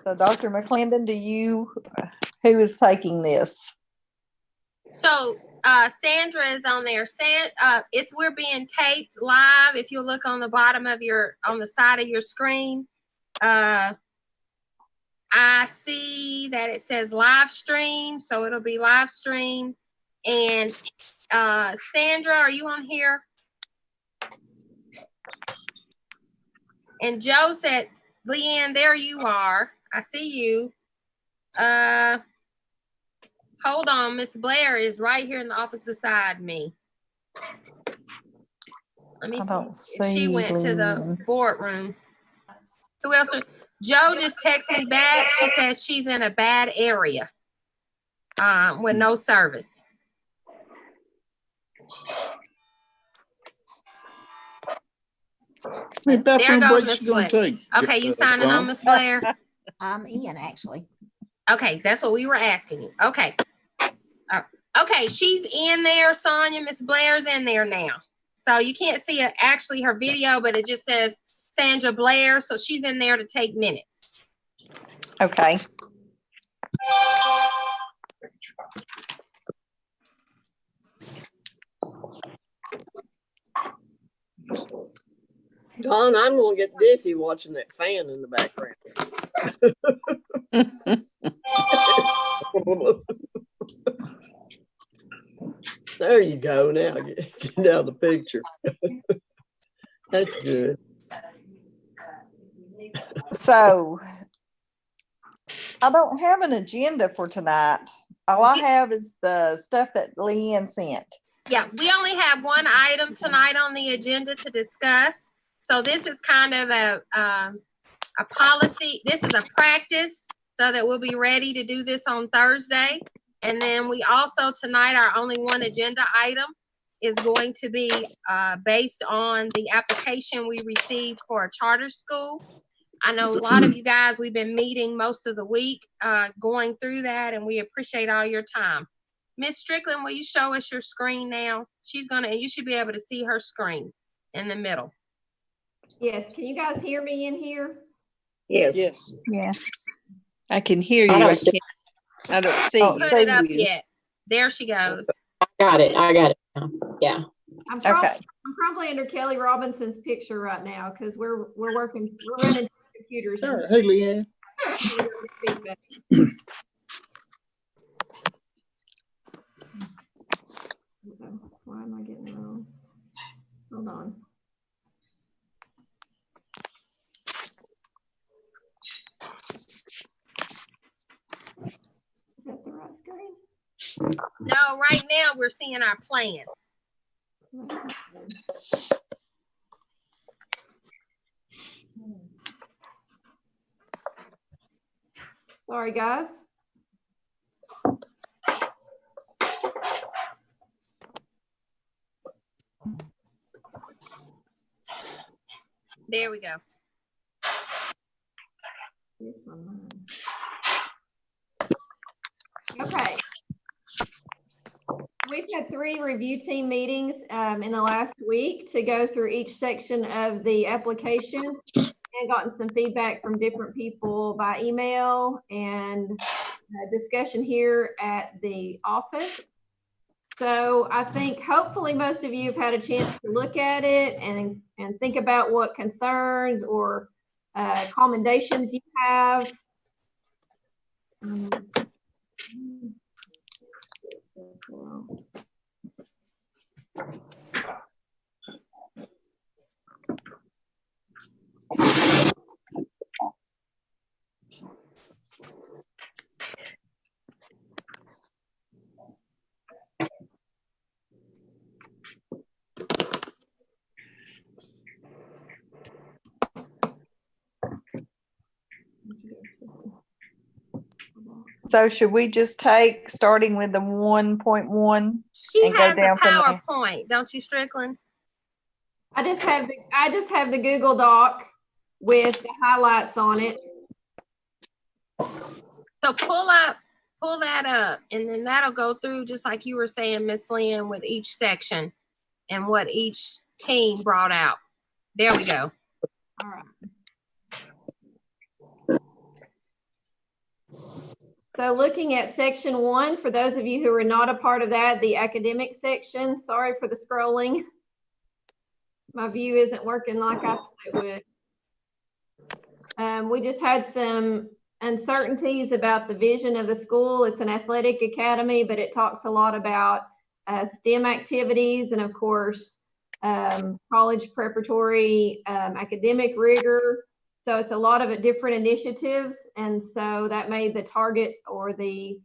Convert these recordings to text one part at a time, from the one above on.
So Dr. McClendon, who is taking this? So Sandra is on there. We're being taped live. If you look on the bottom of on the side of your screen, I see that it says live stream, so it'll be live stream. And Sandra, are you on here? And Joe said, Leanne, there you are. I see you. Hold on, Miss Blair is right here in the office beside me. Let me see. She went to the boardroom. Who else? Joe just texted me back. She says she's in a bad area with no service. There goes Miss Blair. Okay, you signing on, Miss Blair? I'm in, actually. Okay, that's what we were asking you. Okay. Okay, she's in there, Sonia. Miss Blair's in there now. So you can't see actually her video, but it just says Sandra Blair. So she's in there to take minutes. Okay. Don, I'm going to get dizzy watching that fan in the background. There you go. Now get out the picture. That's good. So I don't have an agenda for tonight. All I have is the stuff that Leanne sent. Yeah, we only have one item tonight on the agenda to discuss. So this is kind of a policy. This is a practice so that we'll be ready to do this on Thursday. And then we also tonight, our only one agenda item is going to be based on the application we received for a charter school. I know a lot of you guys, we've been meeting most of the week going through that, and we appreciate all your time. Miss Strickland, will you show us your screen now? You should be able to see her screen in the middle. Yes, can you guys hear me in here? Yes. Yes. I can hear you. I don't see Put it up yet. There she goes. I got it now. Yeah. I'm probably under Kelly Robinson's picture right now because we're running computers. Hey, Leanne. Why am I getting it wrong? Hold on. Is that the right screen? No, right now we're seeing our plan. Sorry, guys. There we go. Okay. We've had 3 review team meetings in the last week to go through each section of the application and gotten some feedback from different people by email and discussion here at the office. So I think hopefully most of you have had a chance to look at it and think about what concerns or commendations you have. So should we just take starting with the 1.1? She and has go down a PowerPoint, don't you, Strickland? I just have the Google Doc with the highlights on it. So pull that up, and then that'll go through just like you were saying, Miss Lynn, with each section and what each team brought out. There we go. All right. So looking at section 1, for those of you who are not a part of that, the academic section, sorry for the scrolling. My view isn't working like I thought it would. We just had some uncertainties about the vision of the school. It's an athletic academy, but it talks a lot about STEM activities and, of course, college preparatory academic rigor. So it's a lot of different initiatives. And so that made the target or the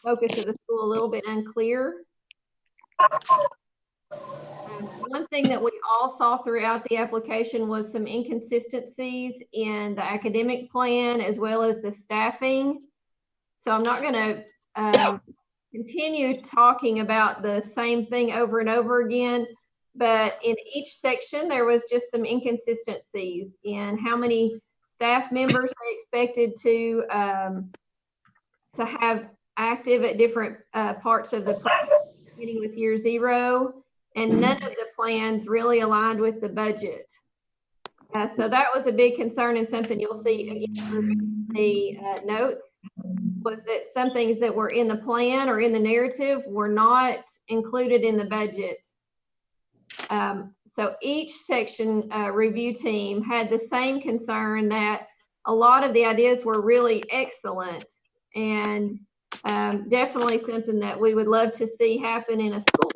focus of the school a little bit unclear. One thing that we all saw throughout the application was some inconsistencies in the academic plan as well as the staffing. So I'm not going to continue talking about the same thing over and over again, but in each section there was just some inconsistencies in how many staff members they expected to have active at different parts of the program, beginning with year 0. And none of the plans really aligned with the budget. So that was a big concern, and something you'll see again through the notes, was that some things that were in the plan or in the narrative were not included in the budget. So each section review team had the same concern that a lot of the ideas were really excellent and definitely something that we would love to see happen in a school.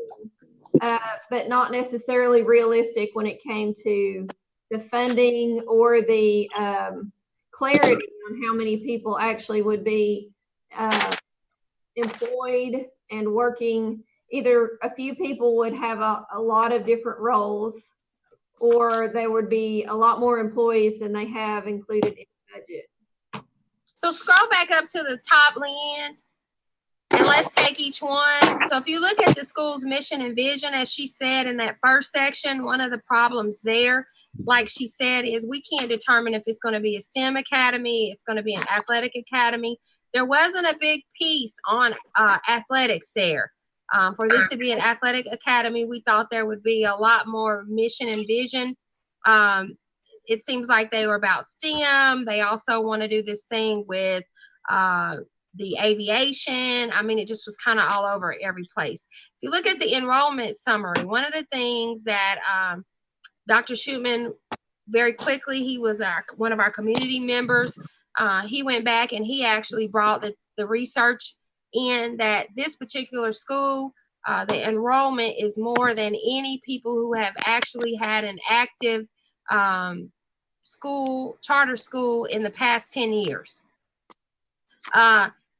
But not necessarily realistic when it came to the funding or the clarity on how many people actually would be employed and working. Either a few people would have a lot of different roles, or there would be a lot more employees than they have included in the budget. So scroll back up to the top, Leanne. And let's take each one. So if you look at the school's mission and vision, as she said in that first section, one of the problems there, like she said, is we can't determine if it's going to be a STEM academy, it's going to be an athletic academy. There wasn't a big piece on athletics there. For this to be an athletic academy, we thought there would be a lot more mission and vision. It seems like they were about STEM. They also want to do this thing with the aviation. I mean, it just was kind of all over every place. If you look at the enrollment summary, one of the things that Dr. Shootman, very quickly, he was one of our community members. He went back and he actually brought the research in that this particular school, the enrollment is more than any people who have actually had an active charter school in the past 10 years.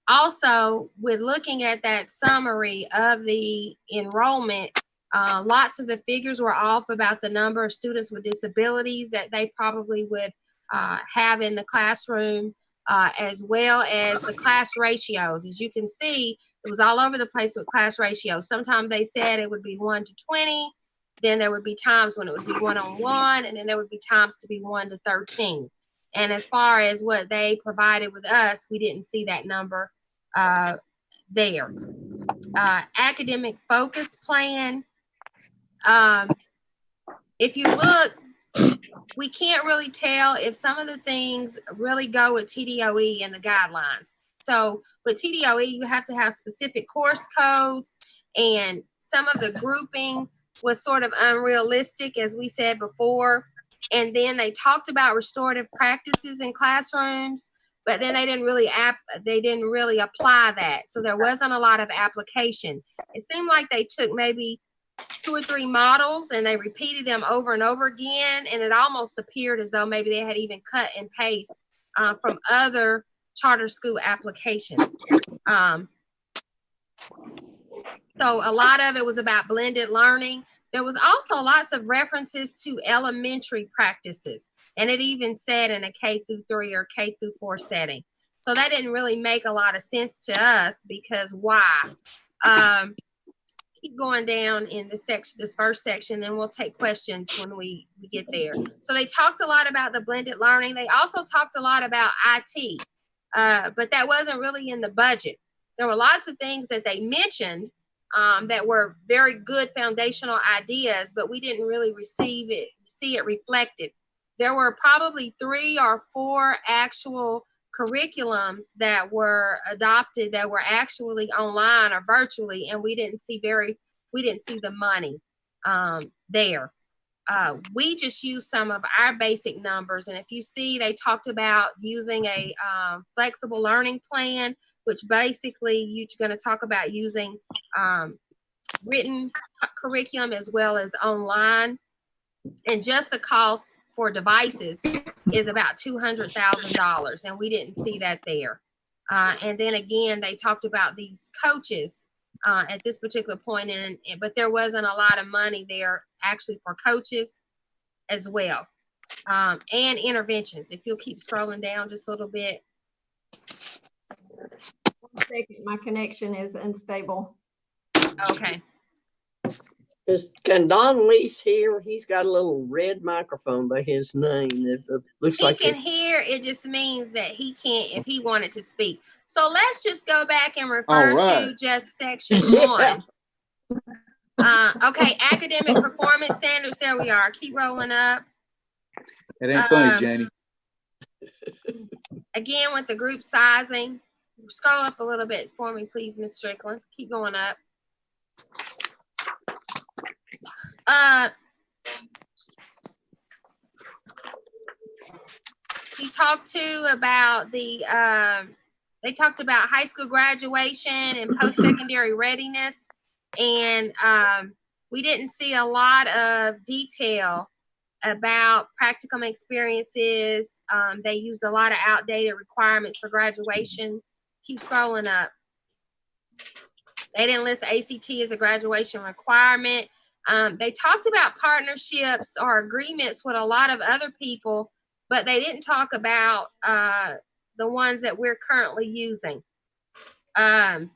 Also, with looking at that summary of the enrollment, lots of the figures were off about the number of students with disabilities that they probably would have in the classroom, as well as the class ratios. As you can see, it was all over the place with class ratios. Sometimes they said it would be 1 to 20. Then there would be times when it would be 1-on-1, and then there would be times to be 1 to 13. And as far as what they provided with us, we didn't see that number there. Academic focus plan. If you look, we can't really tell if some of the things really go with TDOE and the guidelines. So with TDOE, you have to have specific course codes, and some of the grouping was sort of unrealistic, as we said before. And then they talked about restorative practices in classrooms, but then they didn't really apply that. So there wasn't a lot of application. It seemed like they took maybe 2 or 3 models and they repeated them over and over again. And it almost appeared as though maybe they had even cut and paste from other charter school applications. So a lot of it was about blended learning. There was also lots of references to elementary practices, and it even said in a K-3 or K-4 setting. So that didn't really make a lot of sense to us, because why? Keep going down in this first section, and we'll take questions when we get there. So they talked a lot about the blended learning. They also talked a lot about IT, but that wasn't really in the budget. There were lots of things that they mentioned that were very good foundational ideas, but we didn't really see it reflected. There were probably 3 or 4 actual curriculums that were adopted that were actually online or virtually, and we didn't see the money there. We just used some of our basic numbers, and if you see, they talked about using a flexible learning plan, which basically you're going to talk about using written curriculum as well as online, and just the cost for devices is about $200,000, and we didn't see that there. And then again, they talked about these coaches at this particular point, but there wasn't a lot of money there actually for coaches as well, and interventions. If you'll keep scrolling down just a little bit. 1 second, my connection is unstable. Okay. Can Don Lease hear? He's got a little red microphone by his name. It looks He like can hear, it just means that he can't if he wanted to speak. So let's just go back and refer to just section 1. Okay, academic performance standards. There we are. Keep rolling up. It ain't funny, Jenny. Again, with the group sizing, scroll up a little bit for me, please, Ms. Strickland. Keep going up. He talked too about the, they talked about high school graduation and post-secondary readiness. And we didn't see a lot of detail about practicum experiences. They used a lot of outdated requirements for graduation. Keep scrolling up. They didn't list ACT as a graduation requirement. They talked about partnerships or agreements with a lot of other people, but they didn't talk about the ones that we're currently using. And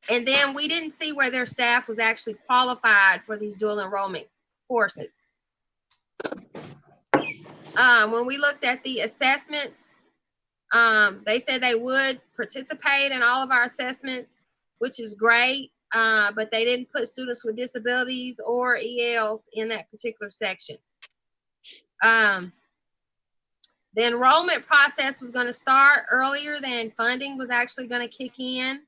then we didn't see where their staff was actually qualified for these dual enrollment courses. When we looked at the assessments, they said they would participate in all of our assessments, which is great, but they didn't put students with disabilities or ELs in that particular section. The enrollment process was going to start earlier than funding was actually going to kick in.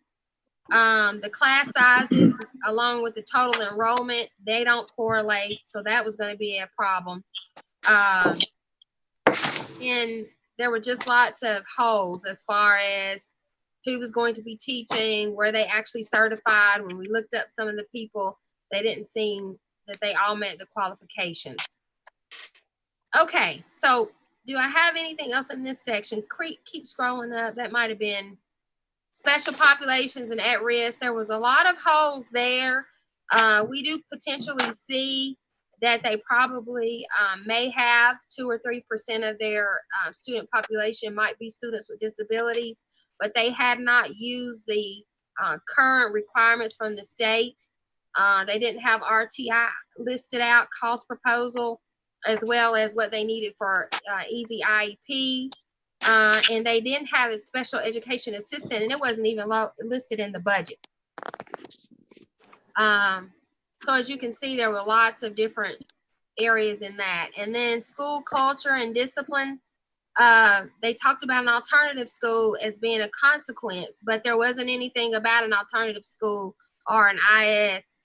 The class sizes, along with the total enrollment, they don't correlate, so that was going to be a problem. And there were just lots of holes as far as who was going to be teaching, were they actually certified. When we looked up some of the people, they didn't seem that they all met the qualifications. Okay, so do I have anything else in this section? Keep scrolling up. That might have been special populations and at risk. There was a lot of holes there. We do potentially see that they probably may have 2 or 3% of their student population might be students with disabilities, but they had not used the current requirements from the state. They didn't have RTI listed out, cost proposal, as well as what they needed for easy IEP. And they didn't have a special education assistant, and it wasn't even listed in the budget. So as you can see, there were lots of different areas in that. And then school culture and discipline, they talked about an alternative school as being a consequence, but there wasn't anything about an alternative school or an IS.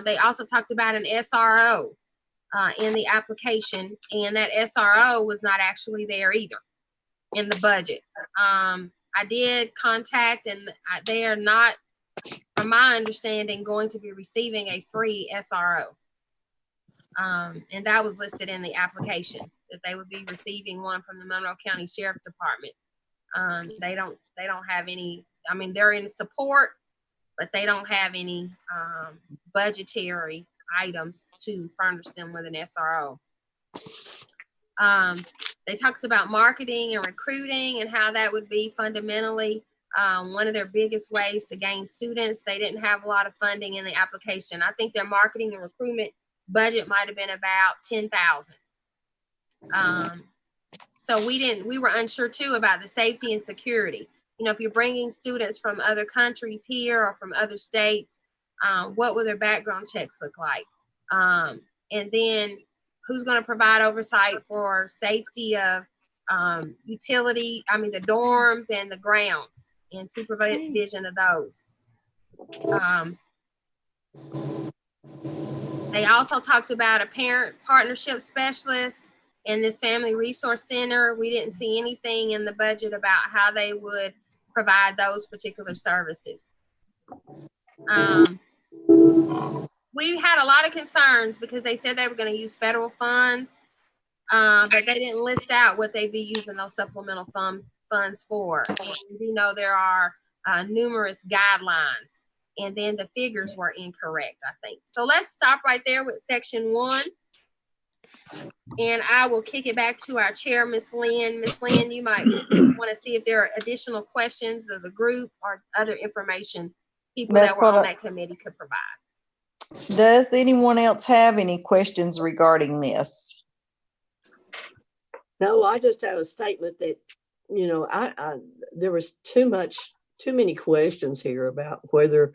They also talked about an SRO in the application, and that SRO was not actually there either in the budget. I did contact, and they are not, from my understanding, going to be receiving a free SRO. And that was listed in the application, that they would be receiving one from the Monroe County Sheriff Department. They don't have any, I mean, they're in support, but they don't have any budgetary items to furnish them with an SRO. They talked about marketing and recruiting and how that would be fundamentally one of their biggest ways to gain students. They didn't have a lot of funding in the application. I think their marketing and recruitment budget might have been about $10,000. So we were unsure too about the safety and security. You know, if you're bringing students from other countries here or from other states, what will their background checks look like? And then who's going to provide oversight for safety of the dorms and the grounds and supervision of those. They also talked about a parent partnership specialist in this family resource center. We didn't see anything in the budget about how they would provide those particular services. We had a lot of concerns because they said they were going to use federal funds, but they didn't list out what they'd be using those supplemental funds for. And we know there are numerous guidelines, and then the figures were incorrect, I think. So let's stop right there with section 1. And I will kick it back to our chair, Ms. Lynn. Ms. Lynn, you might want to see if there are additional questions of the group or other information people that were on that committee could provide. Does anyone else have any questions regarding this? No, I just have a statement that, there was too many questions here about whether,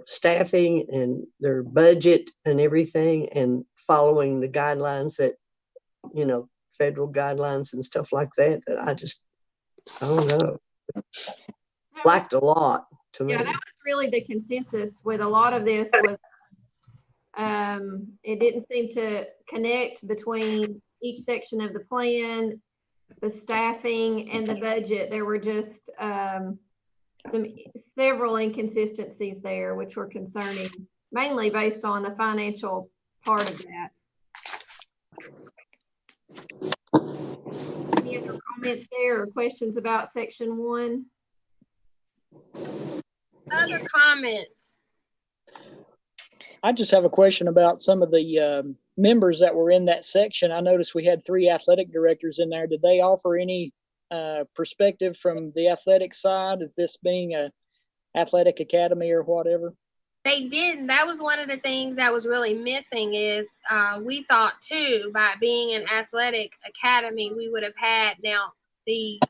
staffing and their budget and everything and following the guidelines that, federal guidelines and stuff like that, I don't know. Lacked a lot to me. Yeah, that was really the consensus with a lot of this was it didn't seem to connect between each section of the plan, the staffing, and the budget. There were just several inconsistencies there, which were concerning, mainly based on the financial part of that. Any other comments there or questions about section 1? Other comments? I just have a question about some of the members that were in that section. I noticed we had 3 athletic directors in there. Did they offer any perspective from the athletic side of this being a athletic academy or whatever? They didn't. That was one of the things that was really missing is we thought too, by being an athletic academy, we would have had now the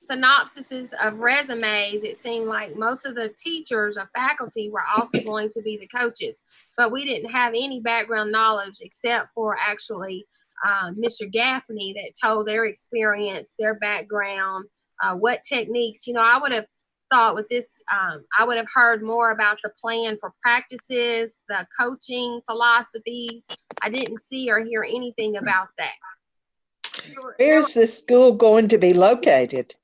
synopsises of resumes. It seemed like most of the teachers or faculty were also going to be the coaches, but we didn't have any background knowledge except for actually Mr. Gaffney that told their experience, their background, what techniques. I would have thought with this, I would have heard more about the plan for practices, the coaching philosophies. I didn't see or hear anything about that. Where's the school going to be located?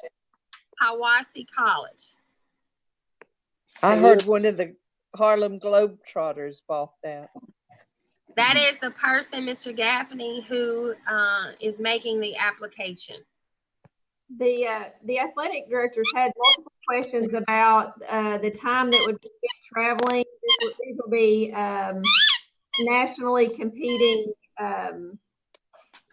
Hiwassee College. I heard one of the Harlem Globetrotters bought that. That is the person, Mr. Gaffney, who is making the application. The athletic directors had multiple questions about the time that would be spent traveling. These will be nationally competing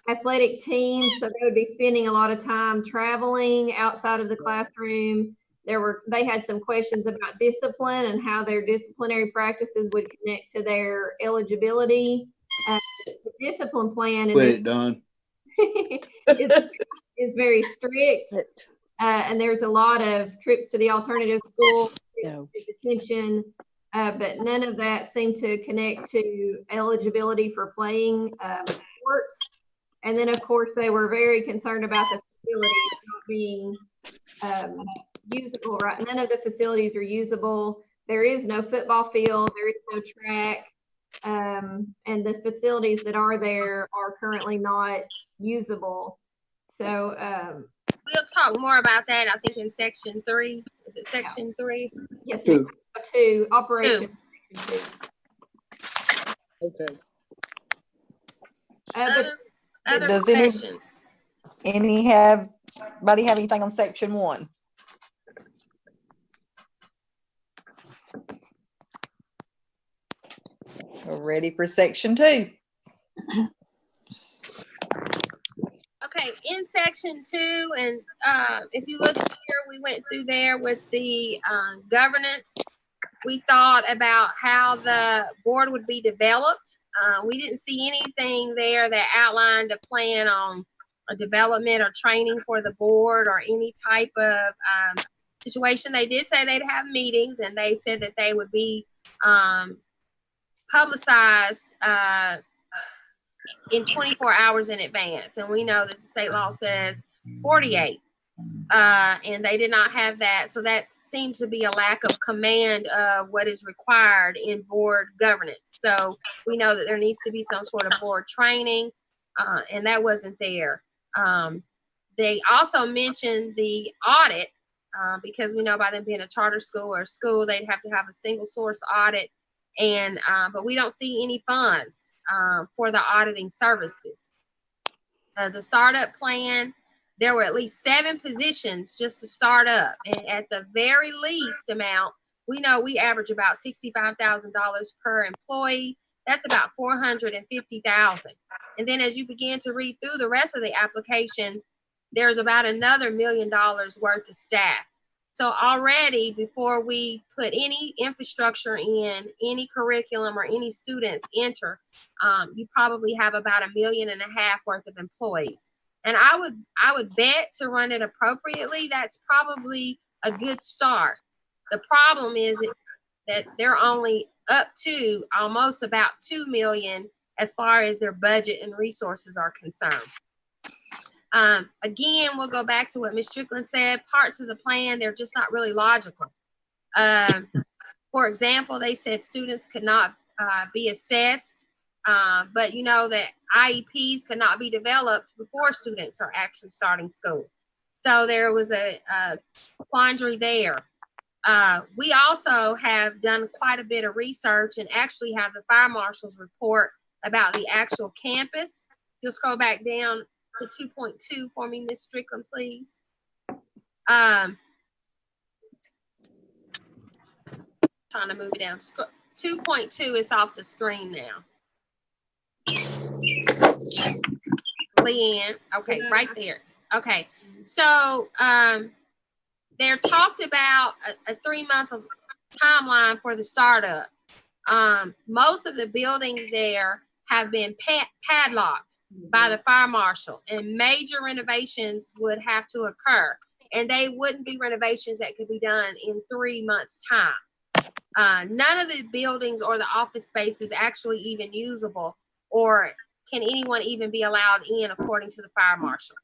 athletic teams, so they would be spending a lot of time traveling outside of the classroom. They had some questions about discipline and how their disciplinary practices would connect to their eligibility. The discipline plan is very strict, and there's a lot of trips to the alternative school, detention, but none of that seemed to connect to eligibility for playing sport. And then, of course, they were very concerned about the facilities not being usable, right? None of the facilities are usable. There is no football field. There is no track. And the facilities that are there are currently not usable. So we'll talk more about that, I think, in section 3. Is it section 3? Yes, 2, operation. 2. Okay. Other Does questions? Anybody have anything on section 1? We're ready for section 2. Okay, in section 2, and if you look here, we went through there with the governance. We thought about how the board would be developed. We didn't see anything there that outlined a plan on a development or training for the board or any type of situation. They did say they'd have meetings, and they said that they would be publicized in 24 hours in advance. And we know that the state law says 48. And they did not have that. So that seems to be a lack of command of what is required in board governance. So we know that there needs to be some sort of board training, and that wasn't there. They also mentioned the audit, because we know by them being a charter school or school, they'd have to have a single source audit. And but we don't see any funds for the auditing services. The startup plan, there were at least 7 positions just to start up. And at the very least amount, we know we average about $65,000 per employee. That's about $450,000. And then as you begin to read through the rest of the application, there's about another $1 million worth of staff. So already, before we put any infrastructure in, any curriculum or any students enter, you probably have about $1.5 million worth of employees. And I would bet to run it appropriately, that's probably a good start. The problem is that they're only up to almost about $2 million as far as their budget and resources are concerned. Again, we'll go back to what Ms. Strickland said. Parts of the plan, they're just not really logical. For example, they said students could not be assessed, but you know that IEPs could not be developed before students are actually starting school. So there was a quandary there. We also have done quite a bit of research and actually have the fire marshal's report about the actual campus. You'll scroll back down to 2.2 for me, Ms. Strickland, please. Trying to move it down. 2.2 is off the screen now. Leanne, okay, right there. Okay, so they're talked about a 3-month timeline for the startup. Most of the buildings there have been padlocked by the fire marshal, and major renovations would have to occur. And they wouldn't be renovations that could be done in 3 months' time. None of the buildings or the office space is actually even usable, or can anyone even be allowed in according to the fire marshal.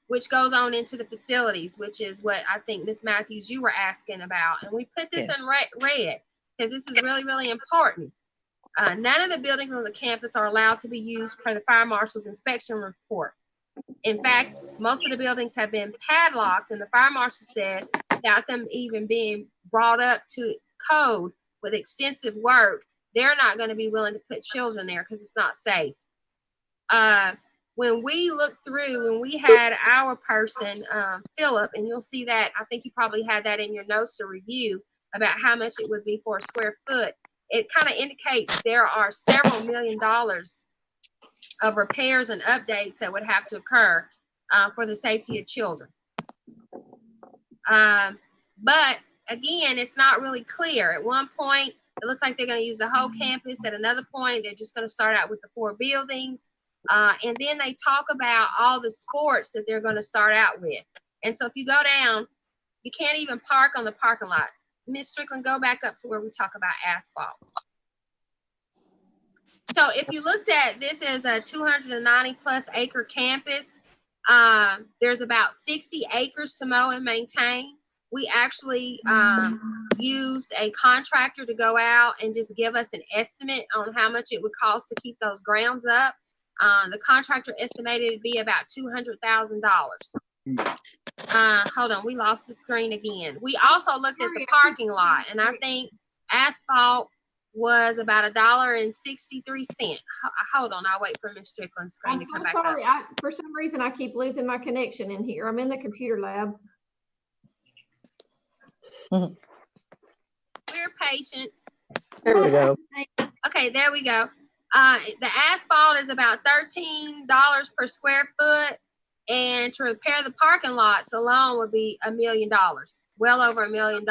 Which goes on into the facilities, which is what I think Ms. Matthews, you were asking about. And we put this in red because this is really, really important. None of the buildings on the campus are allowed to be used per the fire marshal's inspection report. In fact, most of the buildings have been padlocked, and the fire marshal said without them even being brought up to code with extensive work, they're not going to be willing to put children there because it's not safe. When we looked through, when we had our person, Philip, and you'll see that, I think you probably had that in your notes to review about how much it would be for a square foot. It kind of indicates there are several $1 million of repairs and updates that would have to occur for the safety of children. But again, it's not really clear. At one point, it looks like they're going to use the whole campus. At another point, they're just going to start out with the 4 buildings. And then they talk about all the sports that they're going to start out with. And so if you go down, you can't even park on the parking lot. Ms. Strickland, go back up to where we talk about asphalt. So if you looked at this as a 290 plus acre campus, there's about 60 acres to mow and maintain. We actually used a contractor to go out and just give us an estimate on how much it would cost to keep those grounds up. The contractor estimated it'd be about $200,000. Hold on, we lost the screen again. We also looked at the parking lot, and I think asphalt was about $1.63. Hold on, I'll wait for Ms. Strickland's screen I'm to so come back sorry. up. For some reason, I keep losing my connection in here. I'm in the computer lab. We're patient. There we go. Okay, there we go. The asphalt is about $13 per square foot, and to repair the parking lots alone would be $1 million, well over $1 million.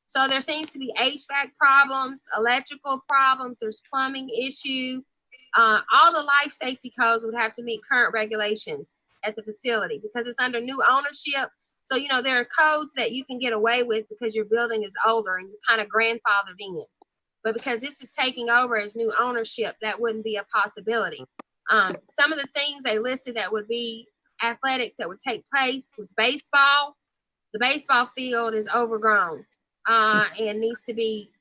So there seems to be HVAC problems, electrical problems, there's plumbing issue. All the life safety codes would have to meet current regulations at the facility because it's under new ownership. So, you know, there are codes that you can get away with because your building is older and you're kind of grandfathered in. but because this is taking over as new ownership, that wouldn't be a possibility. Some of the things they listed that would be athletics that would take place was baseball. The baseball field is overgrown and needs to be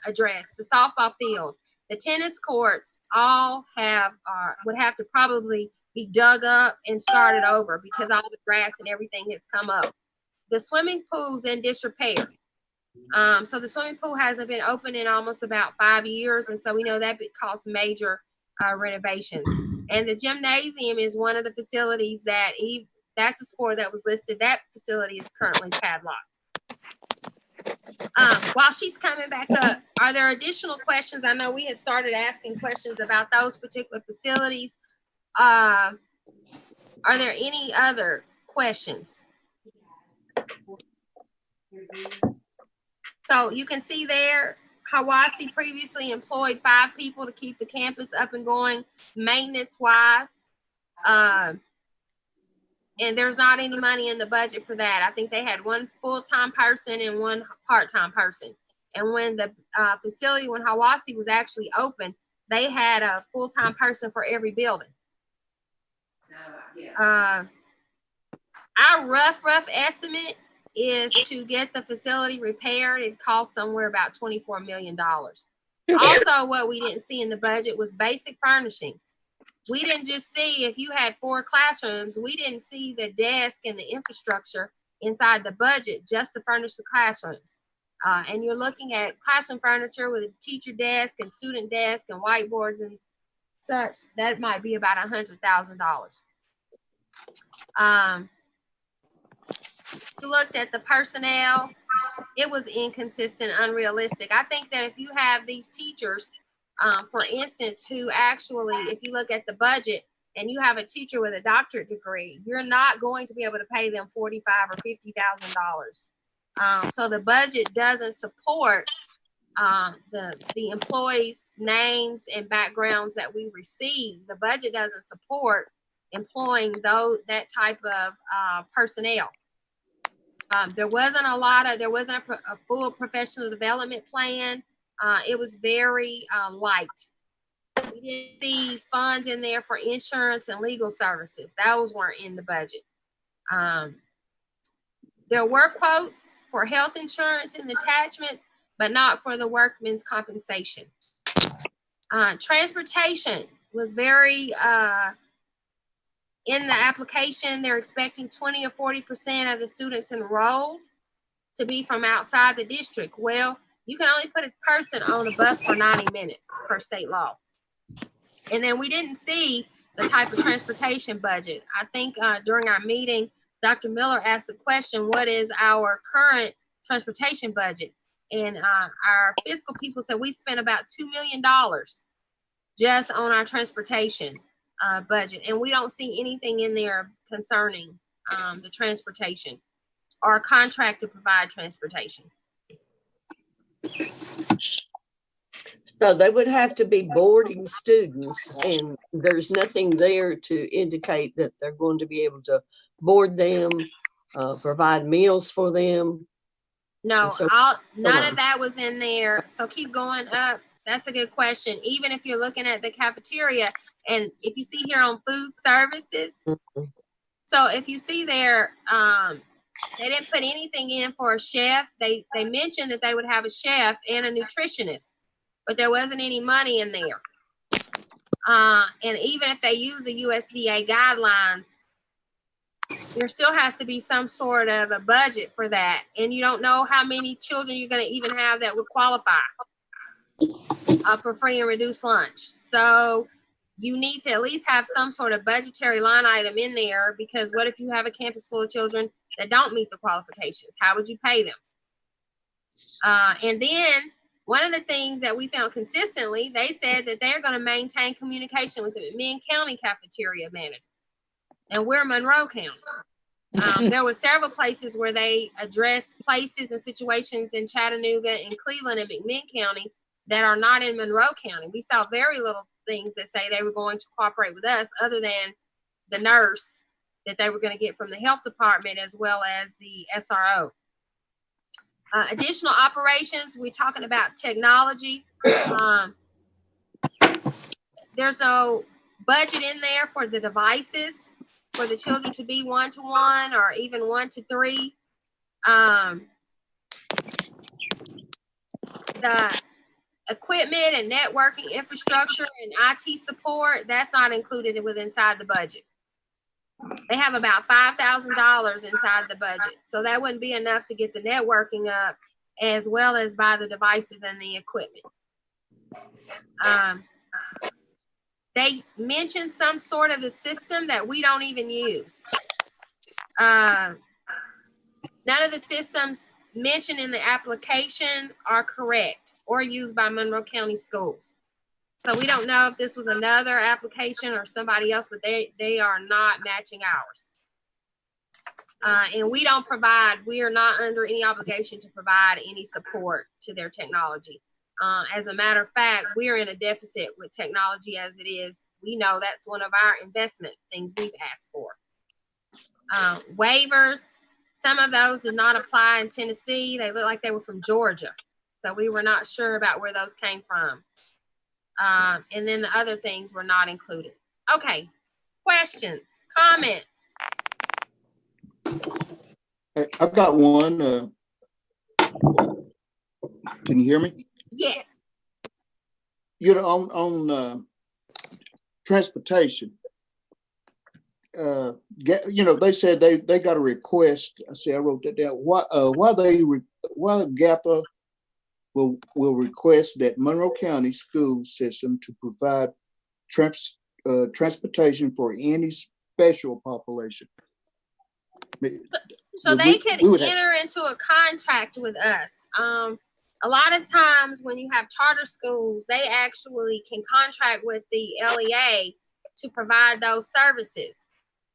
addressed. The softball field, the tennis courts all would have to probably be dug up and started over because all the grass and everything has come up. The swimming pool's in disrepair. So the swimming pool hasn't been open in almost about 5 years, and so we know that it costs major renovations. And the gymnasium is one of the facilities that's a sport that was listed. That facility is currently padlocked. While she's coming back up, are there additional questions? I know we had started asking questions about those particular facilities. Are there any other questions? So you can see there, Hawassi previously employed 5 people to keep the campus up and going, maintenance-wise. And there's not any money in the budget for that. I think they had 1 full-time person and 1 part-time person. And when the facility, when Hawassi was actually open, they had a full-time person for every building. Our rough estimate is to get the facility repaired. It costs somewhere about $24 million. Also, what we didn't see in the budget was basic furnishings. We didn't just see if you had 4 classrooms, we didn't see the desk and the infrastructure inside the budget just to furnish the classrooms. And you're looking at classroom furniture with a teacher desk and student desk and whiteboards and such. That might be about $100,000. You looked at the personnel, it was inconsistent, unrealistic. I think that if you have these teachers, for instance, who actually, if you look at the budget and you have a teacher with a doctorate degree, you're not going to be able to pay them $45,000 or $50,000. So the budget doesn't support the employees' names and backgrounds that we receive. The budget doesn't support employing that type of personnel. There wasn't a full professional development plan. It was very light. We didn't see funds in there for insurance and legal services. Those weren't in the budget. There were quotes for health insurance in the attachments, but not for the workman's compensation. Transportation was very, in the application, they're expecting 20 or 40% of the students enrolled to be from outside the district. Well, you can only put a person on a bus for 90 minutes per state law. And then we didn't see the type of transportation budget. I think during our meeting, Dr. Miller asked the question, what is our current transportation budget? And our fiscal people said we spent about $2 million just on our transportation budget. And we don't see anything in there concerning the transportation or a contract to provide transportation. So they would have to be boarding students, and there's nothing there to indicate that they're going to be able to board them, provide meals for them. No, So- none of that was in there. So keep going up. That's a good question. Even if you're looking at the cafeteria, and if you see here on food services, so if you see there, they didn't put anything in for a chef. They mentioned that they would have a chef and a nutritionist, but there wasn't any money in there. And even if they use the USDA guidelines, there still has to be some sort of a budget for that. And you don't know how many children you're going to even have that would qualify for free and reduced lunch. So you need to at least have some sort of budgetary line item in there, because what if you have a campus full of children that don't meet the qualifications? How would you pay them? And then one of the things that we found consistently, they said that they're going to maintain communication with the McMinn County cafeteria manager. And we're Monroe County. There were several places where they addressed places and situations in Chattanooga and Cleveland and McMinn County that are not in Monroe County. We saw very little things that say they were going to cooperate with us, other than the nurse that they were going to get from the health department as well as the SRO. Additional operations, we're talking about technology. There's no budget in there for the devices for the children to be 1-to-1 or even 1-to-3. The equipment and networking infrastructure and IT support, that's not included inside the budget. They have about $5,000 inside the budget. So that wouldn't be enough to get the networking up as well as buy the devices and the equipment. They mentioned some sort of a system that we don't even use. None of the systems mentioned in the application are correct or used by Monroe County Schools. So we don't know if this was another application or somebody else, but they are not matching ours. And we are not under any obligation to provide any support to their technology. As a matter of fact, we're in a deficit with technology as it is. We know that's one of our investment things we've asked for. Waivers, some of those did not apply in Tennessee. They look like they were from Georgia. So we were not sure about where those came from. And then the other things were not included. Okay, questions, comments? I've got one. Can you hear me? Yes. You know, on transportation, they said they got a request. I wrote that down. Why GAPA will request that Monroe County school system to provide transportation for any special population. So they could enter into a contract with us. A lot of times when you have charter schools, they actually can contract with the LEA to provide those services.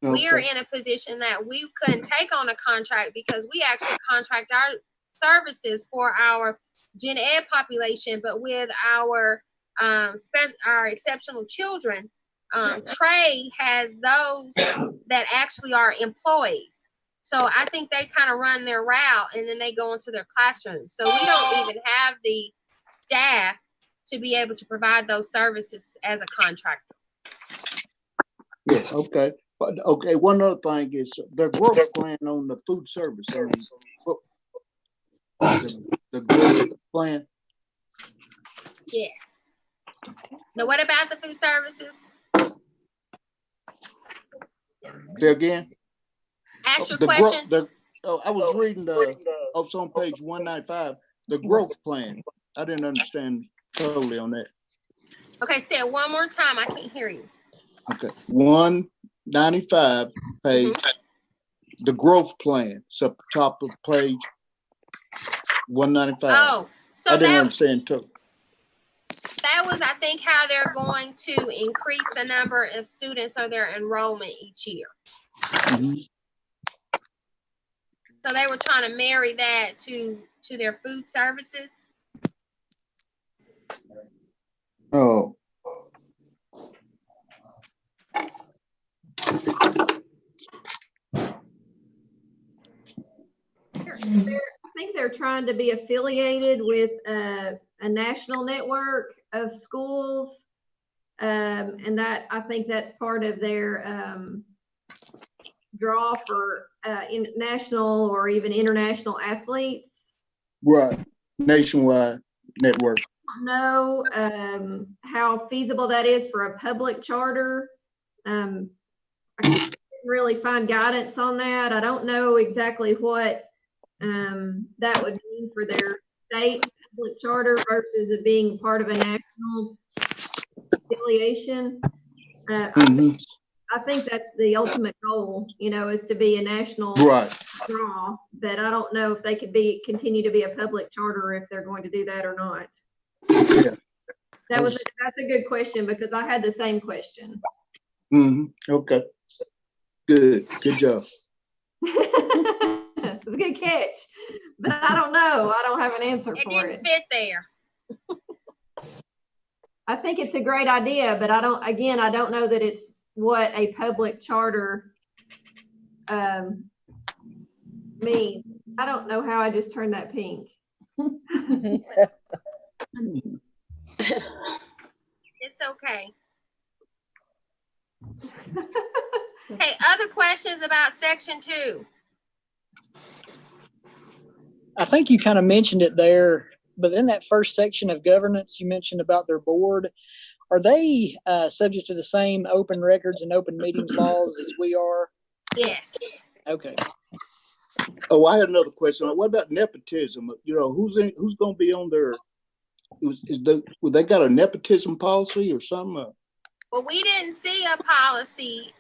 Okay. We are in a position that we couldn't take on a contract because we actually contract our services for our gen ed population, but with our exceptional children, Trey has those that actually are employees. So I think they kind of run their route and then they go into their classroom. So we don't even have the staff to be able to provide those services as a contractor. Yes, okay. But okay, one other thing is the growth plan on the food service. The growth plan. Yes. Now what about the food services? Say again? Ask your question. I was reading it's on page 195, the growth plan. I didn't understand totally on that. Okay, say it one more time. I can't hear you. Okay, 195 page, the growth plan. It's up the top of page 195. Oh, so I didn't understand totally. That was, I think, how they're going to increase the number of students or their enrollment each year. Mm-hmm. So they were trying to marry that to their food services. Oh. I think they're trying to be affiliated with a national network of schools. And that, I think that's part of their draw for national or even international athletes. Right, nationwide network. I don't know how feasible that is for a public charter. I can't really find guidance on that. I don't know exactly what that would mean for their state public charter versus it being part of a national affiliation. I think that's the ultimate goal, is to be a national draw, but I don't know if they could continue to be a public charter if they're going to do that or not. Yeah. That's a good question because I had the same question. Okay. Good job. It's a good catch, but I don't know. I don't have an answer for it. It didn't fit there. I think it's a great idea, but I don't know that it's what a public charter means. I don't know how I just turned that pink. It's okay. Okay, other questions about section 2? I think you kind of mentioned it there, but in that first section of governance, you mentioned about their board. Are they subject to the same open records and open meetings laws as we are? Yes. Okay. Oh, I had another question. What about nepotism? You know, who's going to be on their? They got a nepotism policy or something? Well, we didn't see a policy.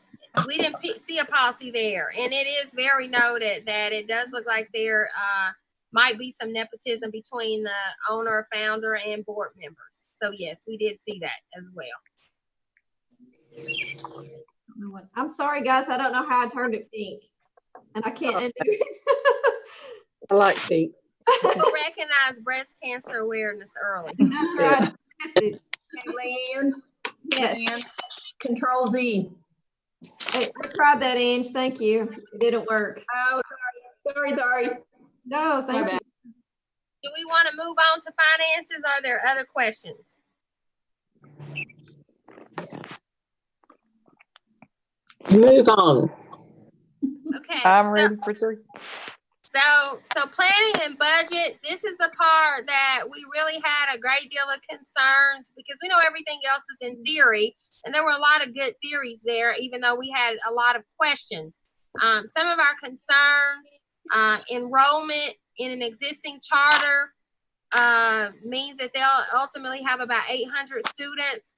We didn't see a policy there, and it is very noted that it does look like there might be some nepotism between the owner, founder, and board members. So yes, we did see that as well. I'm sorry, guys. I don't know how I turned it pink, and I can't undo it. I like pink. People recognize breast cancer awareness early. That's right. Hey, Leanne, Yes. Leanne, Control Z. Hey, I tried that, Ange. Thank you. It didn't work. Oh, sorry. No, My thank bad. you. Do we want to move on to finances? Or are there other questions? Move on. Okay. I'm ready for 3. So planning and budget, this is the part that we really had a great deal of concerns because we know everything else is in theory, and there were a lot of good theories there, even though we had a lot of questions. Some of our concerns, enrollment in an existing charter means that they'll ultimately have about 800 students.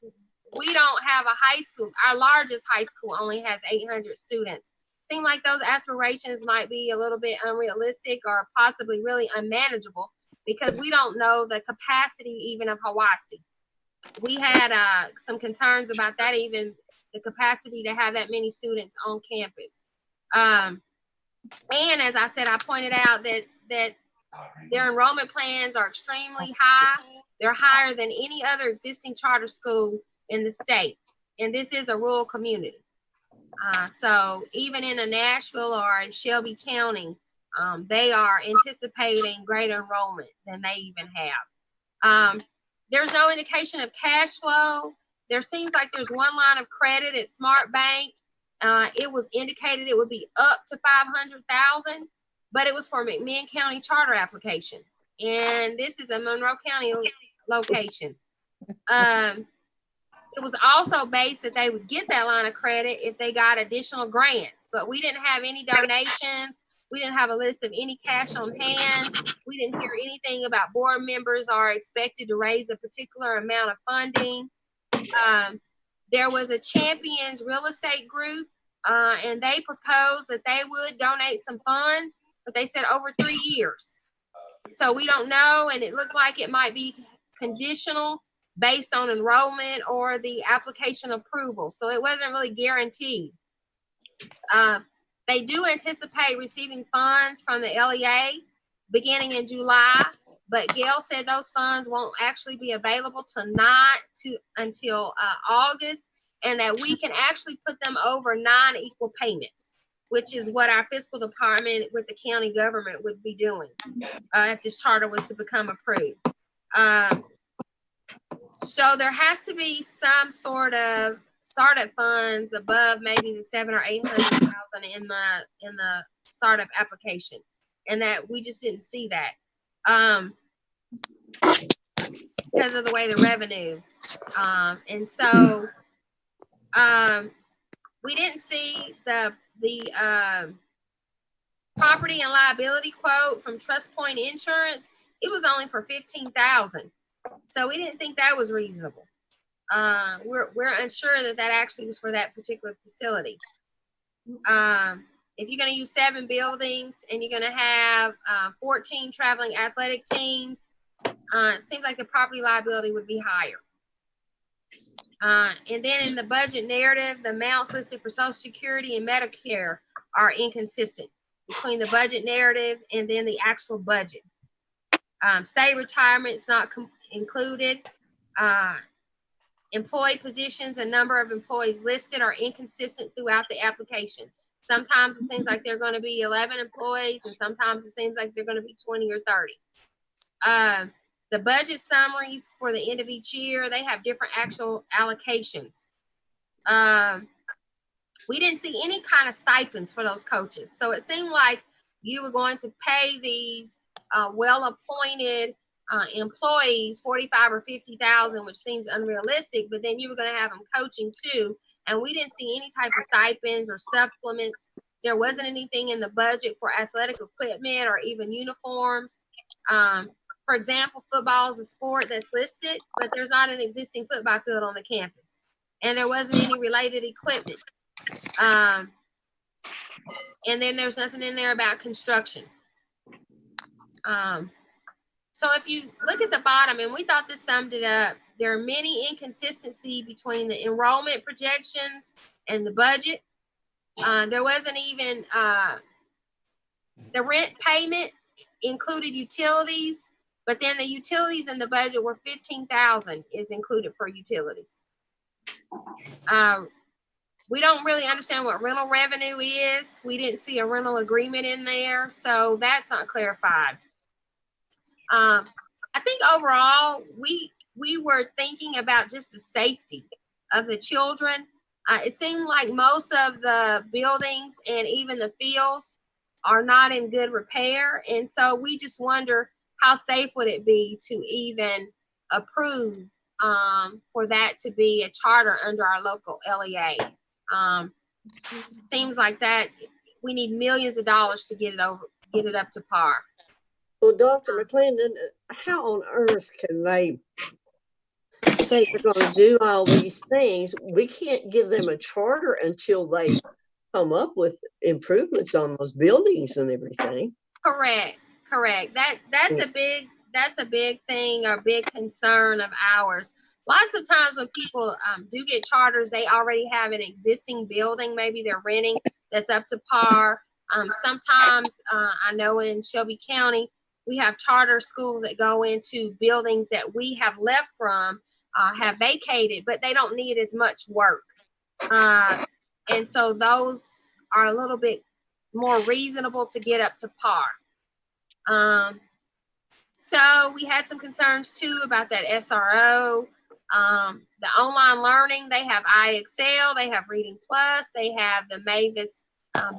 We don't have a high school. Our largest high school only has 800 students. Seem like those aspirations might be a little bit unrealistic or possibly really unmanageable because we don't know the capacity even of Hawaii. We had some concerns about that, even the capacity to have that many students on campus. And as I said, I pointed out that their enrollment plans are extremely high. They're higher than any other existing charter school in the state. And this is a rural community. So even in a Nashville or in Shelby County, they are anticipating greater enrollment than they even have. There's no indication of cash flow. There seems like there's one line of credit at Smart Bank. It was indicated it would be up to $500,000, but it was for McMinn County charter application. And this is a Monroe County location. It was also based that they would get that line of credit if they got additional grants, but we didn't have any donations. We didn't have a list of any cash on hand. We didn't hear anything about board members are expected to raise a particular amount of funding. There was a Champions real estate group, and they proposed that they would donate some funds, but they said over 3 years. So we don't know, and it looked like it might be conditional based on enrollment or the application approval. So it wasn't really guaranteed. They do anticipate receiving funds from the LEA beginning in July, but Gail said those funds won't actually be available until August, and that we can actually put them over 9 equal payments, which is what our fiscal department with the county government would be doing if this charter was to become approved. So there has to be some sort of startup funds above maybe the 700,000 or 800,000 in the startup application, and that we just didn't see that because of the way the revenue. And so we didn't see the property and liability quote from Trust Point Insurance. It was only for $15,000. So we didn't think that was reasonable. We're unsure that actually was for that particular facility. If you're going to use 7 buildings and you're going to have 14 traveling athletic teams, it seems like the property liability would be higher. And then in the budget narrative, the amounts listed for Social Security and Medicare are inconsistent between the budget narrative and then the actual budget. State retirement is not included. Employee positions and number of employees listed are inconsistent throughout the application. Sometimes it seems like they're going to be 11 employees, and sometimes it seems like they're going to be 20 or 30. The budget summaries for the end of each year, they have different actual allocations. We didn't see any kind of stipends for those coaches. So it seemed like you were going to pay these well-appointed employees 45 or 50,000, which seems unrealistic, but then you were going to have them coaching too. And we didn't see any type of stipends or supplements. There wasn't anything in the budget for athletic equipment or even uniforms. For example, football is a sport that's listed, but there's not an existing football field on the campus. And there wasn't any related equipment. And then there's nothing in there about construction. So if you look at the bottom, and we thought this summed it up, there are many inconsistencies between the enrollment projections and the budget. There wasn't even, the rent payment included utilities, but then the utilities in the budget were 15,000 is included for utilities. We don't really understand what rental revenue is. We didn't see a rental agreement in there, so that's not clarified. I think overall, we were thinking about just the safety of the children. It seemed like most of the buildings and even the fields are not in good repair. And so we just wonder how safe would it be to even approve for that to be a charter under our local LEA. Seems like that we need millions of dollars to get it up to par. Well, Dr. McClendon, how on earth can they say they're going to do all these things? We can't give them a charter until they come up with improvements on those buildings and everything. Correct. That's a big thing or big concern of ours. Lots of times when people do get charters, they already have an existing building, maybe they're renting, that's up to par. Sometimes I know in Shelby County, we have charter schools that go into buildings that we have left from, have vacated, but they don't need as much work. And so those are a little bit more reasonable to get up to par. So we had some concerns too about that SRO. The online learning, they have iExcel, they have Reading Plus, they have the Mavis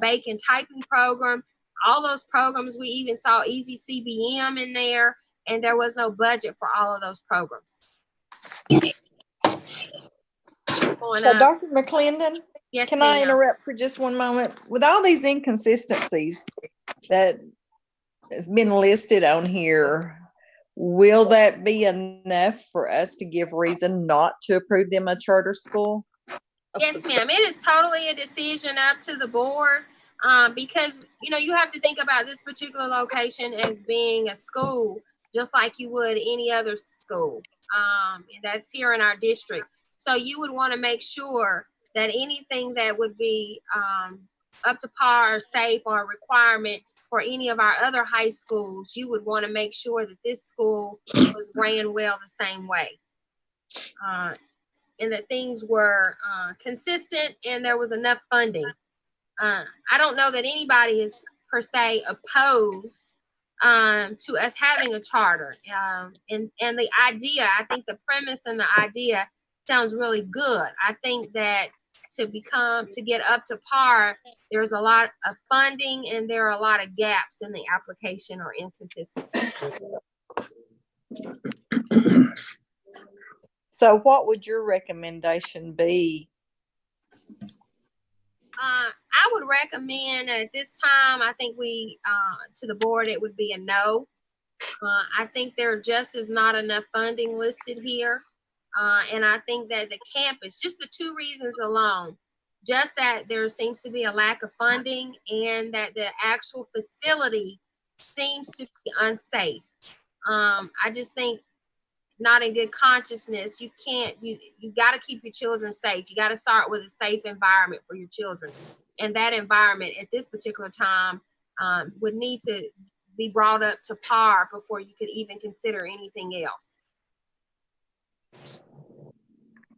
Bacon typing program. All those programs, we even saw Easy CBM in there, and there was no budget for all of those programs. So Dr. McClendon, yes, can I ma'am. interrupt for just one moment? With all these inconsistencies that has been listed on here, will that be enough for us to give reason not to approve them a charter school? Yes, ma'am. It is totally a decision up to the board. Because, you have to think about this particular location as being a school, just like you would any other school. That's here in our district. So you would want to make sure that anything that would be up to par or safe or a requirement for any of our other high schools, you would want to make sure that this school was ran well the same way. And that things were consistent and there was enough funding. I don't know that anybody is per se opposed to us having a charter. And the idea, I think the premise and the idea sounds really good. I think that to get up to par, there's a lot of funding and there are a lot of gaps in the application or inconsistencies. So what would your recommendation be? I would recommend at this time, I think to the board, it would be a no. I think there just is not enough funding listed here. And I think that the campus, just the two reasons alone, just that there seems to be a lack of funding and that the actual facility seems to be unsafe. I just think not in good consciousness, you got to keep your children safe. You got to start with a safe environment for your children. And that environment at this particular time would need to be brought up to par before you could even consider anything else.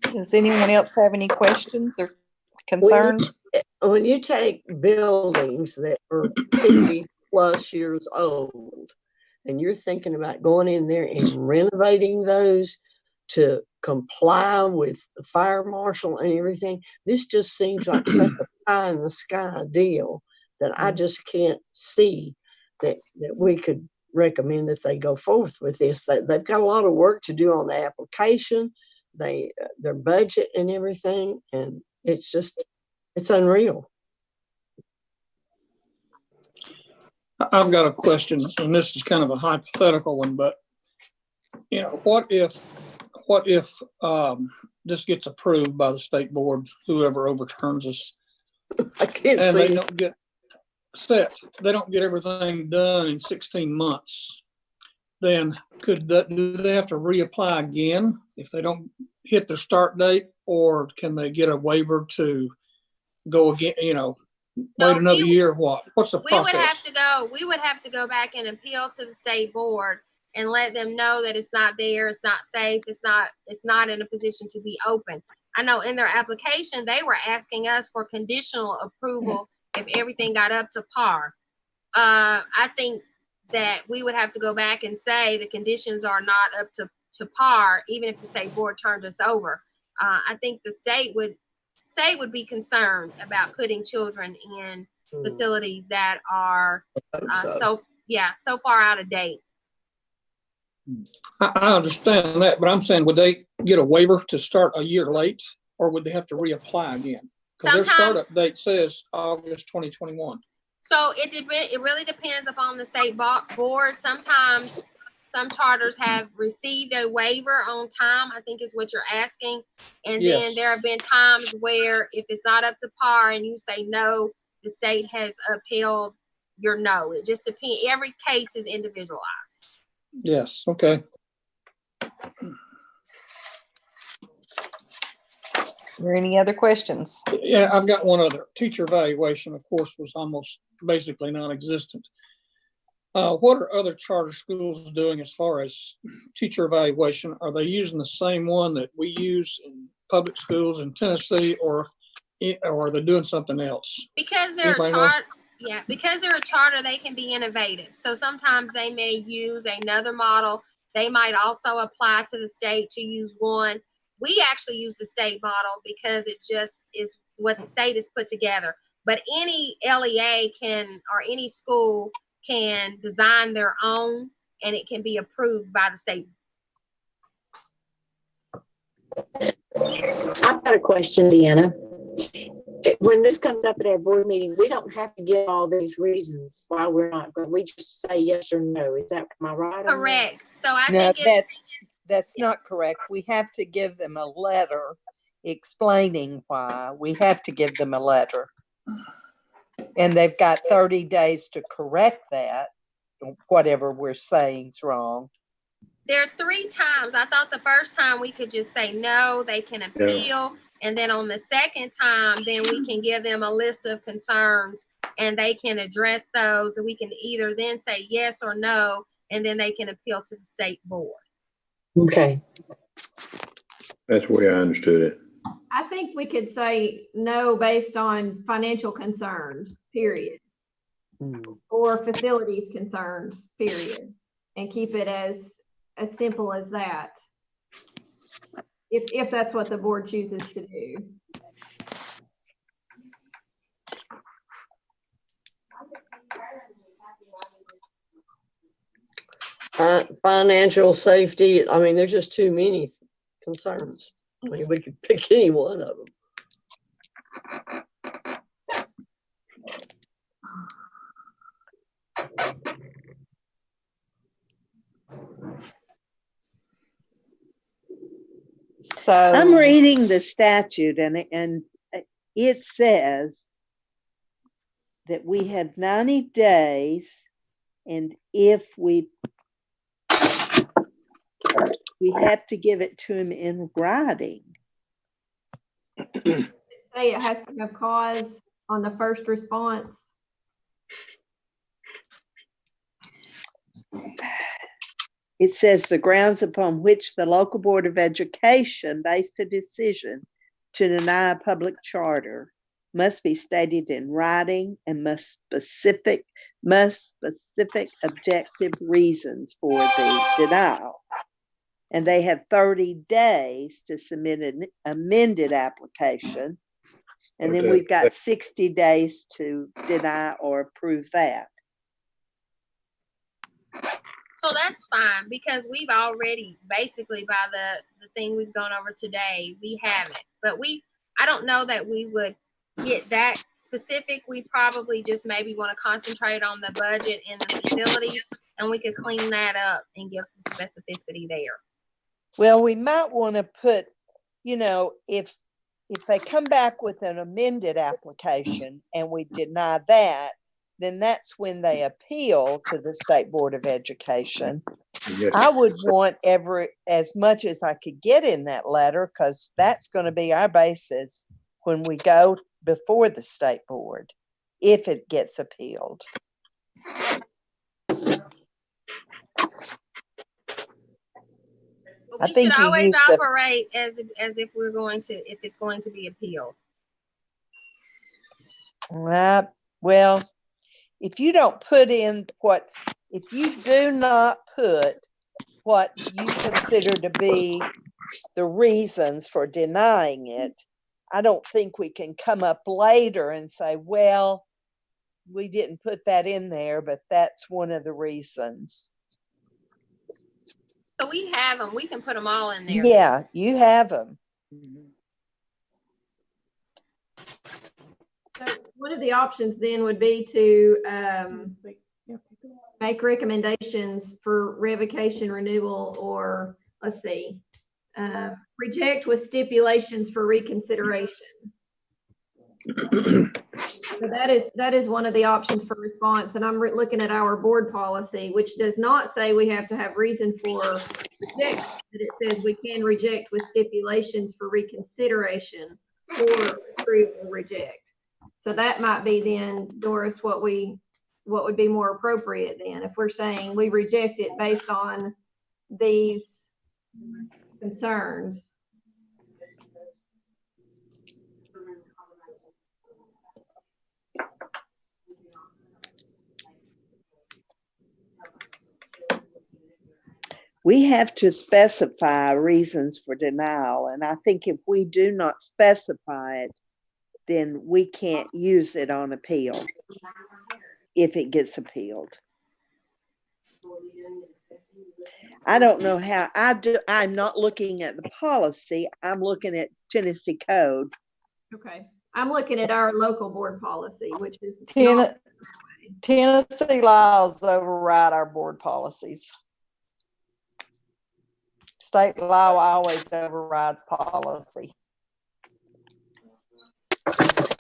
Does anyone else have any questions or concerns? When you take buildings that are 50 plus years old and you're thinking about going in there and renovating those to comply with the fire marshal and everything, this just seems like such a pie in the sky deal that I just can't see that we could recommend that they go forth with this. They've got a lot of work to do on the application, their budget and everything, and it's unreal. I've got a question, and this is kind of a hypothetical one, but what if this gets approved by the state board, whoever overturns us, I can't and see they don't get set, they don't get everything done in 16 months, then do they have to reapply again if they don't hit their start date, or can they get a waiver to go again, wait another year? What's the process? We would have to go back and appeal to the state board and let them know that it's not there, it's not safe, it's not in a position to be open. I know in their application, they were asking us for conditional approval if everything got up to par. I think that we would have to go back and say the conditions are not up to par, even if the state board turned us over. I think the state would be concerned about putting children in facilities that are so far out of date. I understand that, but I'm saying, would they get a waiver to start a year late, or would they have to reapply again? Because their startup date says August 2021. So it really depends upon the state board. Sometimes some charters have received a waiver on time, I think is what you're asking. And then there have been times where if it's not up to par and you say no, the state has upheld your no. It just depends. Every case is individualized. Yes. Okay. Are there any other questions? Yeah, I've got one other. Teacher evaluation, of course, was almost basically non-existent. What are other charter schools doing as far as teacher evaluation? Are they using the same one that we use in public schools in Tennessee, or are they doing something else? Because they're because they're a charter, they can be innovative. So sometimes they may use another model. They might also apply to the state to use one. We actually use the state model because it just is what the state has put together. But any LEA or any school can design their own, and it can be approved by the state. I've got a question, Deanna. When this comes up at our board meeting, we don't have to give all these reasons why we're not going. We just say yes or no. Am I right? Correct. So I No, think that's not correct. We have to give them a letter explaining why. We have to give them a letter. And they've got 30 days to correct that, whatever we're saying is wrong. there are 3 times. I thought the first time we could just say no, they can appeal. And then on the second time, then we can give them a list of concerns and they can address those. And we can either then say yes or no, and then they can appeal to the state board. Okay. That's the way I understood it. I think we could say no based on financial concerns, period. Or facilities concerns, period. And keep it as simple as that. If that's what the board chooses to do. Financial safety, I mean, there's just too many concerns. I mean, we could pick any one of them. So I'm reading the statute and it says that we have 90 days, and if we have to give it to him in writing. Say it has to have cause on the first response. It says the grounds upon which the local board of education based a decision to deny a public charter must be stated in writing and must specific objective reasons for the denial. And they have 30 days to submit an amended application. And then Okay. we've got 60 days to deny or approve that. So that's fine because we've already basically by the thing we've gone over today, we have it. But I don't know that we would get that specific. We probably just maybe want to concentrate on the budget and the facilities, and we could clean that up and give some specificity there. Well, we might want to put, if they come back with an amended application and we deny that, then that's when they appeal to the State Board of Education. Yes. I would want as much as I could get in that letter, because that's going to be our basis when we go before the State Board, if it gets appealed. But I we think should you always use the- operate as if if it's going to be appealed. Well, if you don't put in if you do not put what you consider to be the reasons for denying it, I don't think we can come up later and say, well, we didn't put that in there, but that's one of the reasons. So we have them. We can put them all in there. Yeah, you have them. So one of the options then would be to make recommendations for revocation, renewal, or let's see, reject with stipulations for reconsideration. So that is one of the options for response. And I'm looking at our board policy, which does not say we have to have reason for rejection, but it says we can reject with stipulations for reconsideration or approve or reject. So that might be then, Doris, what would be more appropriate then, if we're saying we reject it based on these concerns. We have to specify reasons for denial. And I think if we do not specify it, then we can't use it on appeal if it gets appealed. I don't know how I'm not looking at the policy. I'm looking at Tennessee code. Okay. I'm looking at our local board policy, which is Tennessee laws override our board policies. State law always overrides policy.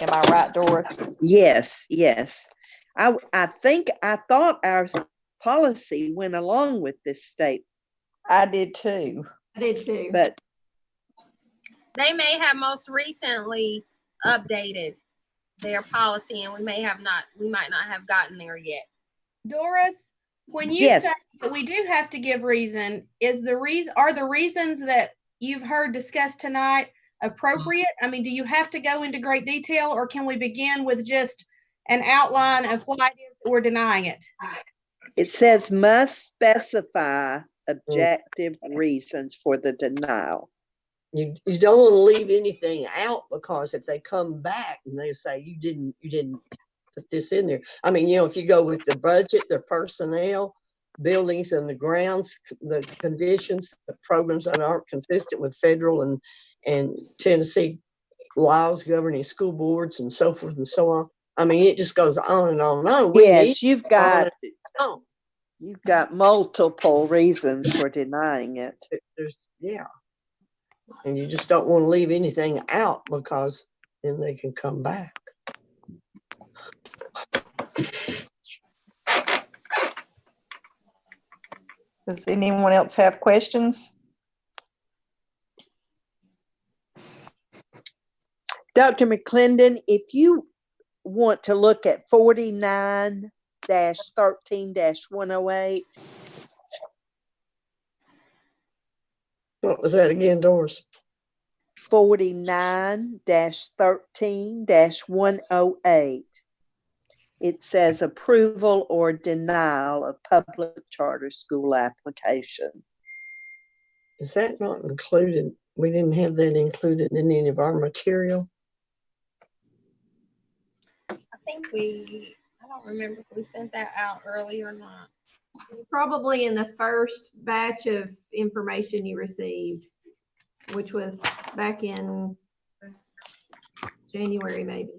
Am I right, Doris? Yes. I thought our policy went along with this state. I did too. But they may have most recently updated their policy, and we might not have gotten there yet. Doris, when you say that we do have to give reason, are the reasons that you've heard discussed tonight appropriate? I mean, do you have to go into great detail, or can we begin with just an outline of why we're denying it? It says must specify objective reasons for the denial. You don't want to leave anything out, because if they come back and they say you didn't put this in there. I mean, if you go with the budget, the personnel, buildings and the grounds, the conditions, the programs that aren't consistent with federal and Tennessee laws governing school boards and so forth and so on. I mean, it just goes on and on and on. Yes, you've got multiple reasons for denying it. And you just don't want to leave anything out, because then they can come back. Does anyone else have questions? Dr. McClendon, if you want to look at 49-13-108. What was that again, Doris? 49-13-108. It says approval or denial of public charter school application. Is that not included? We didn't have that included in any of our material. I think I don't remember if we sent that out early or not. Probably in the first batch of information you received, which was back in January, maybe.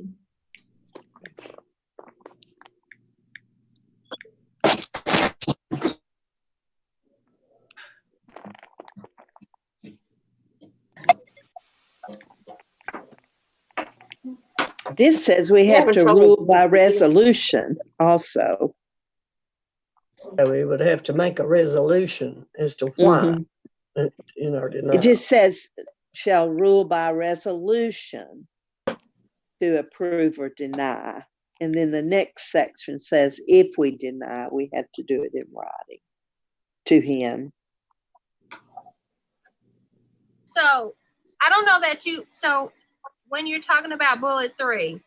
This says we have to rule by resolution also. So we would have to make a resolution as to why. In our denial. It just says shall rule by resolution to approve or deny. And then the next section says if we deny, we have to do it in writing to him. So I don't know that so when you're talking about bullet 3,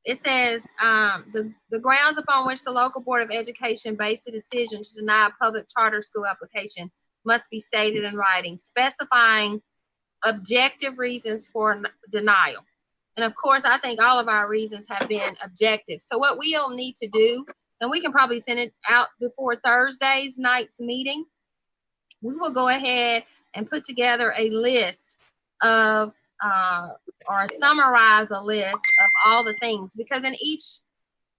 it says the grounds upon which the local board of education based a decision to deny a public charter school application must be stated in writing, specifying objective reasons for denial. And of course, I think all of our reasons have been objective. So what we'll need to do, and we can probably send it out before Thursday's night's meeting, we will go ahead and put together a list of, or summarize a list of all the things, because in each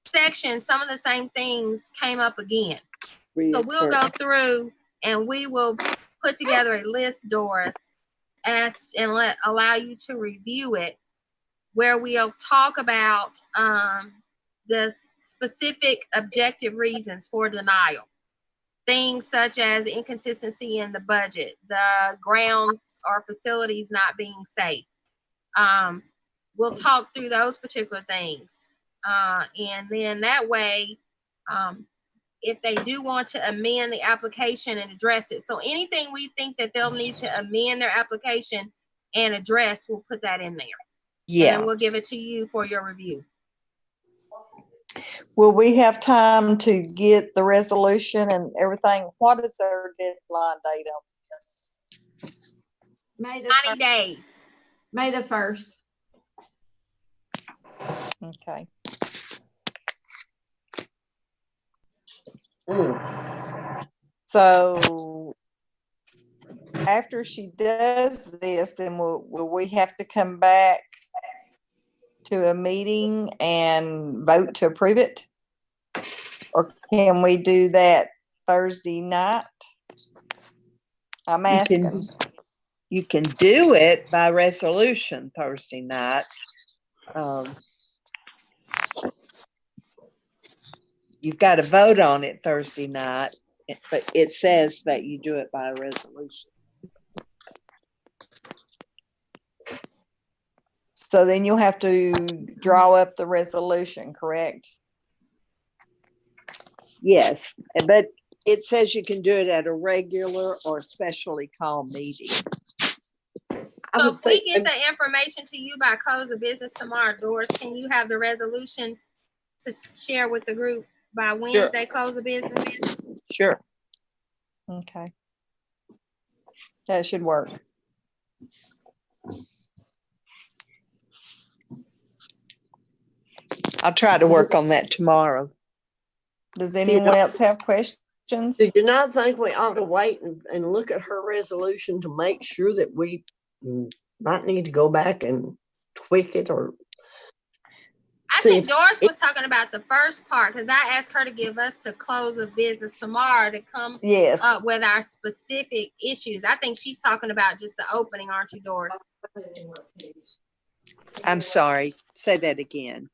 section, some of the same things came up again. So we'll go through and we will put together a list, Doris, and allow you to review it, where we'll talk about the specific objective reasons for denial. Things such as inconsistency in the budget, the grounds or facilities not being safe. We'll talk through those particular things. And then that way, if they do want to amend the application and address it. So anything we think that they'll need to amend their application and address, we'll put that in there. Yeah. And then we'll give it to you for your review. Will we have time to get the resolution and everything? What is their deadline date on this? May the 90 days. May the 1st. Okay. So after she does this, then will we have to come back to a meeting and vote to approve it? Or can we do that Thursday night? I'm asking. You can do it by resolution Thursday night. You've got to vote on it Thursday night, but it says that you do it by resolution. So then you'll have to draw up the resolution, correct? Yes, but it says you can do it at a regular or specially called meeting. So if we get the information to you by close of business tomorrow, Doris, can you have the resolution to share with the group by Wednesday, close of business? Sure. Okay. That should work. I'll try to work on that tomorrow. Does anyone else have questions? Do you not think we ought to wait and look at her resolution to make sure that we might need to go back and tweak it? Or I think Doris was talking about the first part, because I asked her to give us to close of business tomorrow to come up with our specific issues. I think she's talking about just the opening, aren't you, Doris? I'm sorry. Say that again.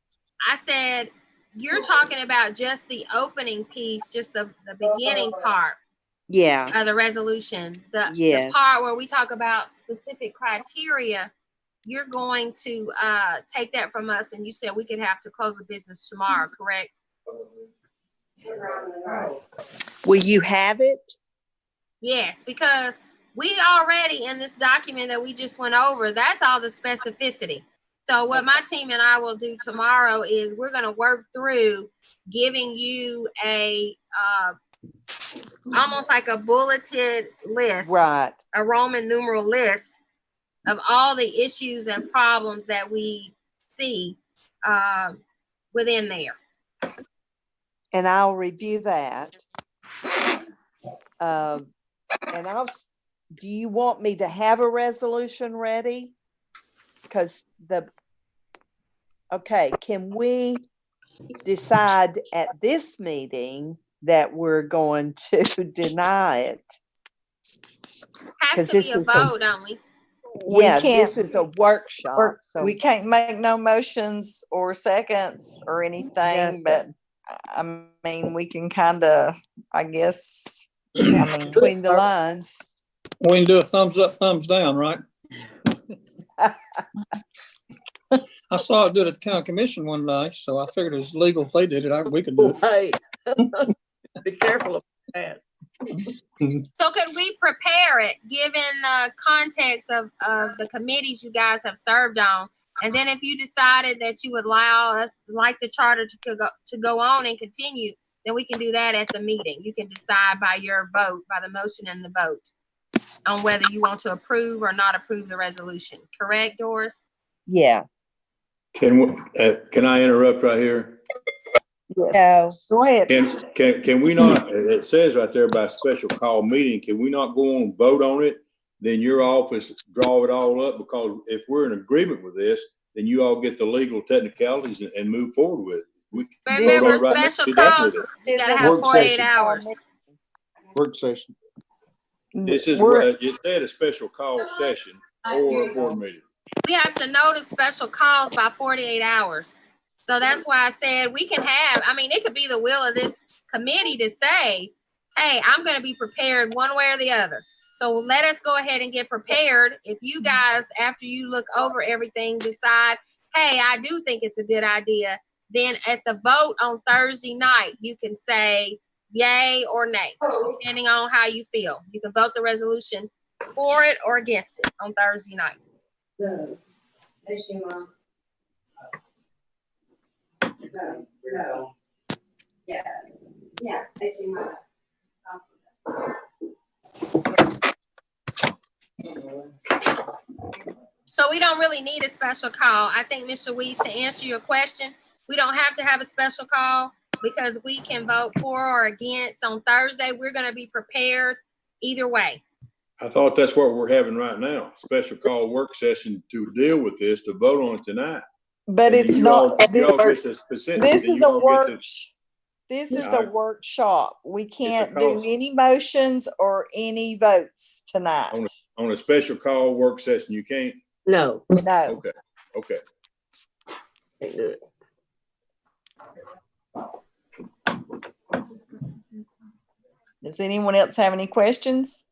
I said, you're talking about just the opening piece, just the beginning part. Yeah. Of the resolution. The part where we talk about specific criteria, you're going to take that from us, and you said we could have to close the business tomorrow, correct? Will you have it? Yes, because we already in this document that we just went over, that's all the specificity. So what my team and I will do tomorrow is we're gonna work through giving you a, almost like a bulleted list. Right. A Roman numeral list of all the issues and problems that we see within there. And I'll review that. And do you want me to have a resolution ready? Because okay, can we decide at this meeting that we're going to deny it? Has to be a vote, don't we? Yeah, this is a workshop. So We can't make no motions or seconds or anything, but I mean, we can kind of, I guess, I mean, between the lines. We can do a thumbs up, thumbs down, right? I saw it do it at the county commission one night, so I figured it was legal if they did it. We could do it. Hey, be careful of that. So could we prepare it, given the context of the committees you guys have served on? And then if you decided that you would allow us, like the charter to go on and continue, then we can do that at the meeting. You can decide by your vote, by the motion and the vote, on whether you want to approve or not approve the resolution. Correct, Doris? Yeah. Can I interrupt right here? Yes. Go ahead. Can we not, it says right there by special call meeting, can we not go on and vote on it? Then your office draw it all up, because if we're in agreement with this, then you all get the legal technicalities and move forward with it. Remember, special calls, you gotta have 48 hours. Work session. This is what it said, a special call session or a board meeting. We have to notice special calls by 48 hours. So that's why I said we can have, I mean, it could be the will of this committee to say, hey, I'm going to be prepared one way or the other. So let us go ahead and get prepared. If you guys, after you look over everything, decide, hey, I do think it's a good idea, then at the vote on Thursday night, you can say yay or nay, depending on how you feel. You can vote the resolution for it or against it on Thursday night. No. Yes. Yeah. So we don't really need a special call. I think, Mr. Weiss, to answer your question, we don't have to have a special call because we can vote for or against on Thursday. We're going to be prepared either way. I thought that's what we're having right now, special call work session to deal with this, to vote on it tonight. But it's not, this is a workshop. We can't do any motions or any votes tonight. On a special call work session, you can't? No. No. Okay. Can't do it. Does anyone else have any questions?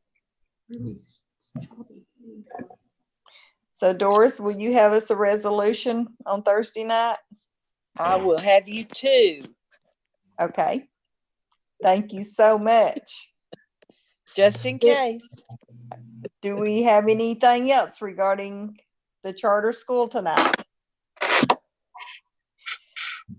So Doris, will you have us a resolution on Thursday night? I will have you too. Okay. Thank you so much. Just in case. Do we have anything else regarding the charter school tonight?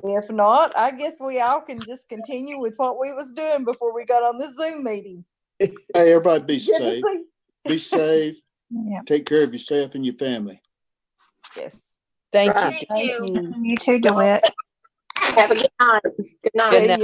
If not, I guess we all can just continue with what we was doing before we got on the Zoom meeting. Hey, everybody be Good to safe. see. Be safe. Yeah. Take care of yourself and your family. Yes. Thank Right. you. Thank you. You too, DeWitt. Have a good night. Good night. See ya.